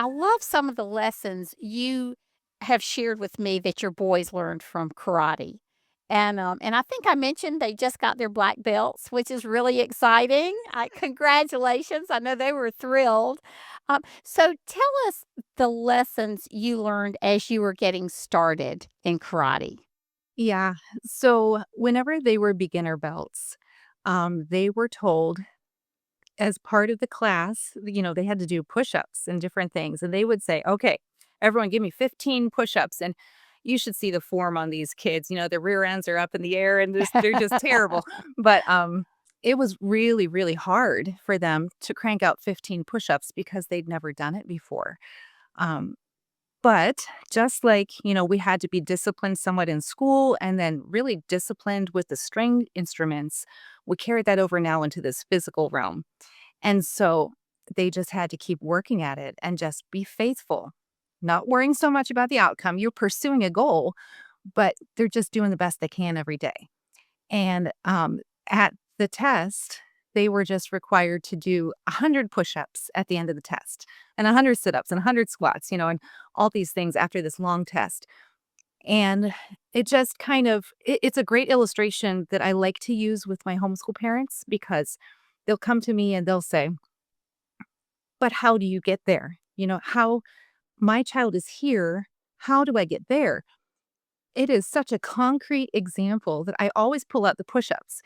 I love some of the lessons you have shared with me that your boys learned from karate. And I think I mentioned they just got their black belts, which is really exciting. Congratulations. I know they were thrilled. So tell us the lessons you learned as you were getting started in karate. Yeah. So whenever they were beginner belts, they were told as part of the class, they had to do push-ups and different things. And they would say, okay, everyone give me 15 push-ups. And you should see the form on these kids. Their rear ends are up in the air and they're just terrible. But it was really, really hard for them to crank out 15 push-ups because they'd never done it before. Um, But just like, we had to be disciplined somewhat in school and then really disciplined with the string instruments, we carried that over now into this physical realm. And so they just had to keep working at it and just be faithful, not worrying so much about the outcome. You're pursuing a goal, but they're just doing the best they can every day. And, at the test, they were just required to do 100 push-ups at the end of the test, and 100 sit-ups, and 100 squats, and all these things after this long test. And it just it's a great illustration that I like to use with my homeschool parents because they'll come to me and they'll say, "But how do you get there?" "How my child is here, how do I get there?" It is such a concrete example that I always pull out the push-ups,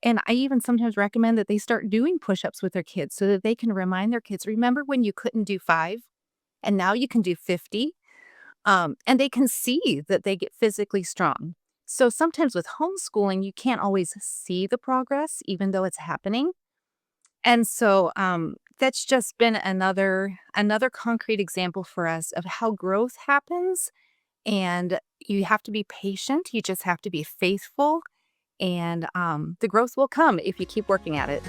and I even sometimes recommend that they start doing push-ups with their kids so that they can remind their kids, "Remember when you couldn't do 5 and now you can do 50?" And they can see that they get physically strong. So sometimes with homeschooling, you can't always see the progress even though it's happening. And so, that's just been another concrete example for us of how growth happens, and you have to be patient, you just have to be faithful, and, the growth will come if you keep working at it.